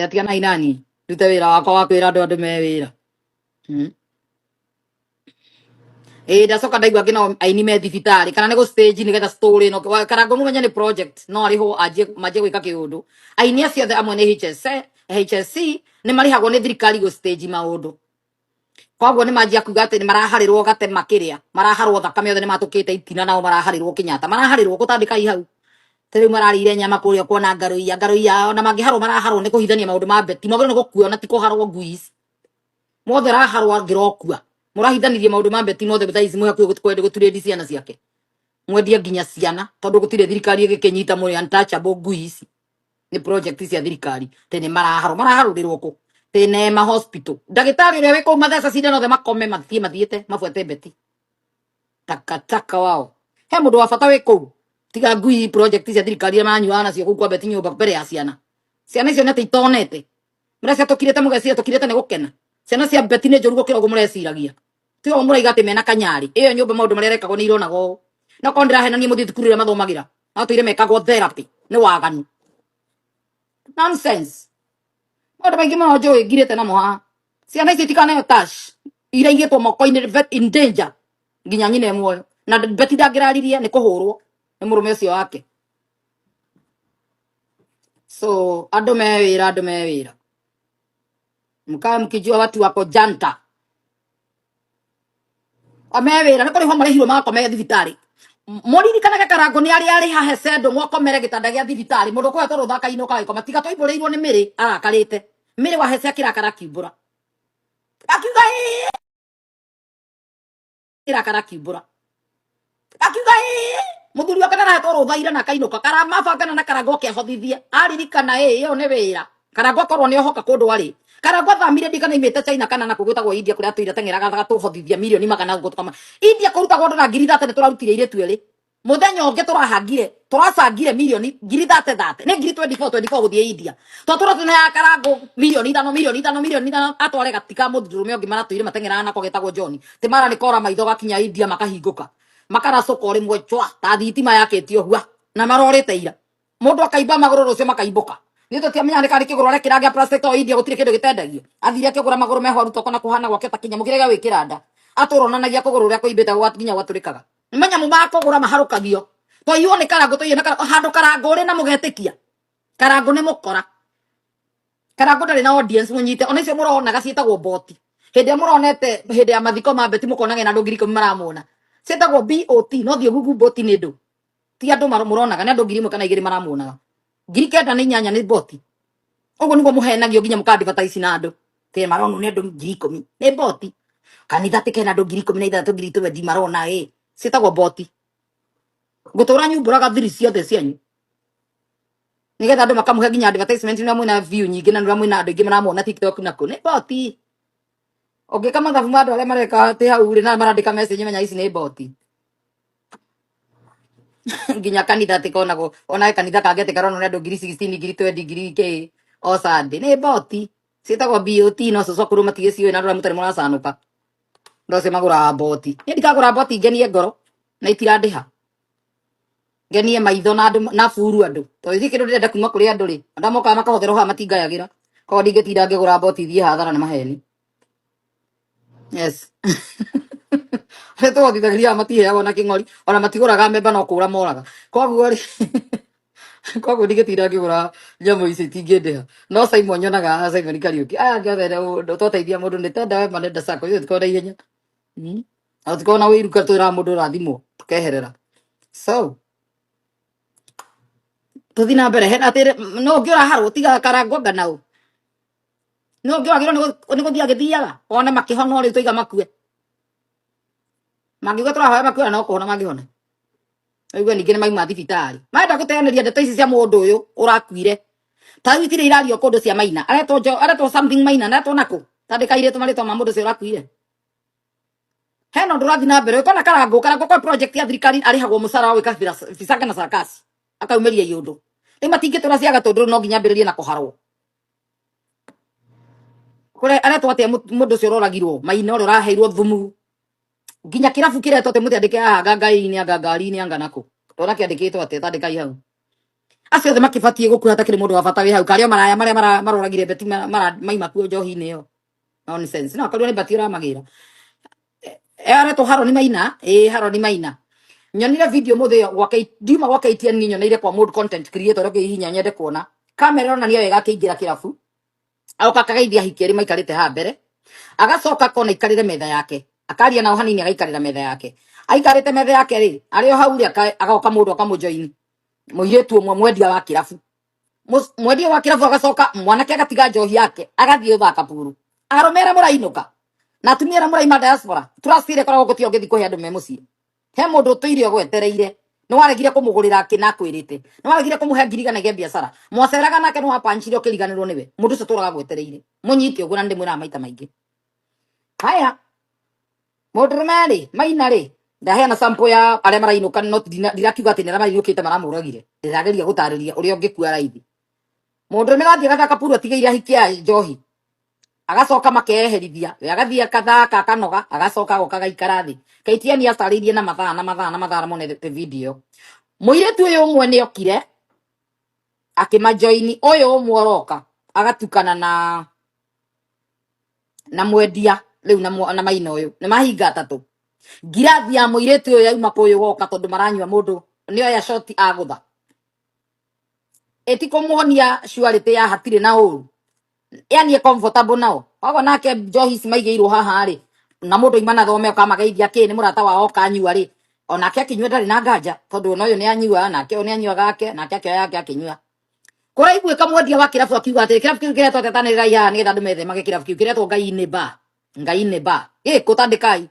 Atia na inani. Rute wira wakwa wa kwira andu me wira. Ndacoka ndaigua ngina Aini me thibitari kana nego stage ni getha story no Karangu mumenya ni project no ariho manjie gwika kiundu. Aini acio the amwe ni HSC ni marihagwo ni thirikari go stage maundu. Koguo ni manjia kuga ati ni maraharirwo gate makiria maraharwo thakame othe ni matukite itina nao maraharirwo kinyata maraharirwo gutandika ihau teriu mararire nyama kuria kuona ngaruia ona mangiharwo maraharwo ni kuhithania maundu ma beti mogero ni gukua na ti kuharwo ngui ici mothe raharwo ngirokua murahithanirie maundu ma beti mothe thaici muhakuo kwende guturedi ciana ciake mwendie nginya ciana tondu gutire thirikari igikinyita muri untouchable ngui ici ni project cia thirikari tene maraharurirwo ku tene ma hospital ndagitari uria wiko mathesa cindano the makome mathiete mafuete beti taka wao he mundu wa bata wiko tiga ngui project cia thirikari manyuana cio kwa beti nyumba mbere ya ciana icio nete itonete mureci atukirete mugeci atukirete ni gukena ciana cia beti ni njuru gukira uguo mureciragia tigo muraiga ati mena kanyari iyo nyumba maundu maria rekagwo ni ironago no kondira henania muthii thukuru ria mathomagira no tuire mekagwo therapy ni waganu nonsense maundu maingi muno njui ngirite namo haha ciana ici tikanayo touch iraigitwo moko-ini in danger nginya nyine muoyo na beti ndangiraririe ni kuhurwo ni murume ucio wake so andu me wira mkaa mkijua watu wako janta amewira ni kuriho marihirwo magakome thibitari muririkanaga Karangu ni ari hahe ndo mwakomere gitanda gia thibitari mundu kwa toro thaka ino kagikoma tiga twaiburiirwo ni miri arakarite miri wa hece akirakara kiumbura akiuga irakara kiumbura akiuga muthuri wa kana na toro thaira na kainuka karamabangana na Karangu akiahothithia aririkana iyo ni wira Karangu akorwo ni ohoka kundu ari Karangu athamire ndikana imete China kana na kugwitagwo India kuria tuire tengeraga gatuhothithia milioni magana gutukama India kuruta gwa ndora ngiri 30 turarutire ire twere muthenya unge turahangire turacangire milioni ngiri 30 ni ngiri 24 guthie India twatura tuna ya Karangu milioni 5 atware gatika muthurume ungi maratuire matengeraga na kogetagwo John timara ni kora maitho gakinya India makahinguka makaracoka uri mwechwa ta thitima yaketio hua na marorite ira mundu akaimba maguru rucio makaimbuka ni tutiamenya ni kari kiguru ari kirangia plastic o India gutire kindu gitendagio athire kigura maguru meho aruto kona kuhana gwake ta kinyamu kiria wikiranda aturonanagia kuguru ria kuimbita gwakinya gwaturikaga menya mumakogura maharukagio toiyo ni Karangu toiyo na handu Karangu uri na mugetikia Karangu ni mukora Karangu ndari na audience munyite ona icio murona gacietagwo boti hindi muronete hindi ya mathiko ma beti mukonage na ndungiri ko maramona cietagwo BOT no thio Google boti ni ndu ti andu muronaga ni andu ngiri mwe kana igiri maramuonaga ngiri kenda ni nyanya ni boti uguo niguo muhenagio nginya mukadivataisi na andu te maronu ni andu ngiri 10 ni boti kanitha tikena andu ngiri 16 ngiri 20 marona cietagwo boti gutura nyumburaga thiri ciothe cianyu nigetha andu makamuhe nginya advertisement na mwina view nyingi na mwina andu ingi maramona TikTok nako ni boti okay kama thabu mandu aria mareka te hau ri na marandika message menya ici ni boti nginya kanitha tikonago ona kanitha kangete karona andu ngiri 16 ngiri 20 ngiri ke o Sunday ni boti cietagwo BOT no coco kuru matige ciwe na andu mutari muracanuka ndoce magura boti ni ndikagura boti ngenie ngoro na itirandiha ngenie maitho na andu na furu andu to ici kindu ndenda kuma kuri andu ri andu moka makahothero ha matingayagira ko ndingetinda ngigura boti thie hathara na maheni yes Reto thithagiria matiheagwo na king'ori ona matiguraga memba no kura moraga koguo ri koguo ndigetinda ngigura nyamu ici tingendeha no Simon nyonaga Simon Kariuki aya ngathere utoteithia mundu ni tenda we manenda sako yo tikona ihenya atikona wiruka twira mundu rathimo tukeherera so tuthina mbere hena atire no ngiora harwo tiga Karangu nganau no ngiora ni guthia githiaga ona makihona ri tuiga makue mangiuga turahoya makue no kuhona mangihona aigua ningi ni maima thibitari maenda guteaneria ndeto ici cia mundu uyu urakuire ta itire irario kundu cia maina areto something maina na to nako tandikaire tu marito ma mundu ucio urakuire heno ndurathi na mbere ukona Karangu kwa project ya thirikari arihagwo musara wa fisaka na sarakasi akaumeria yundu ni matingitura cia gatunduru no nginya mbiririe na kuharwo kure areto atia mundu ucio uroragirwo maina uri uraheirwo thumu nginya kirabu kireto te muti andike ngangari-ini anganako tona kiandikitwo ati tandikai hau acio the makibatie gukua takiri mundu wa bata wi hau kario maraya maria maroragire beti maima kuo njohi-ini yo nonsense no kario ni bati uramagira ara to haro ni maina haro ni maina nyonire video muthe gwake ndiuma gwake itia nginyoneire kwa mode content creator roge hinya nyende kuona kamera ona niyo wega kiingira kirabu auka kagaithia hikeri maikarite ha mbere agacoka kona ikarire metha yake akaria nao hanini agaikarira metha yake aikarite metha yake ri ari o hau ri agoka mundu akamujoini muiretu umwe mwendia wa kirabu mwendia wa kirabu agacoka mwanake agatiga njohi yake agathie uthaka puru aromera murainuka na tumiera muraima diaspora turasire koragwo gutio ngithi kuhe andu me mucii he mundu tuirio gwetereire ni waregire kumugurira kina kwirite ni waregire kumuhe ngirigana ge biashara mwaceraga nake ni wapanchire ukiriganirwo niwe mundu ucio turaga gwetereire munyiti uguo na ndimwira maita maingi haya mudrumari maina ri ndaheana sample ya aria marainuka no ndirakiuga ati nira maraiukite maramuragire ndirageria gutariria uria ungikua raithi mundu merathie gathaka puru atigeire hikia njohi agacoka makeherithia we agathie akathaka akanoga agacoka gokaga ikarathi kaitiani astaririe na mathaa mone the video muiretu uyu umwe ni okire akimajoini uyu umwe oroka agatukana na mwendia riu na maina uyu ni mahinga atatu ngirathi ya muiretu uyu yauma kuyu goka tondu maranyua mundu ni oya shoti agutha eti kumuhonia shuarite ya hatire na uru yani e comfortable nao wago nake njohi cimaigeirwo haha ri na mundu imana thome ukamageithia ki ni murata wao kanyua ri onake akinyua ndari na nganja tondu no uyu ni anyua nake ni anyua gake nake akioya yake akinyua kuraigu ikamwendia wa kirabu akiuga ati kirabu kiu kiretwo tetanirira ya ni getha ndumethe mage kirabu kiu kiretwo ngai-ini ba kutandikai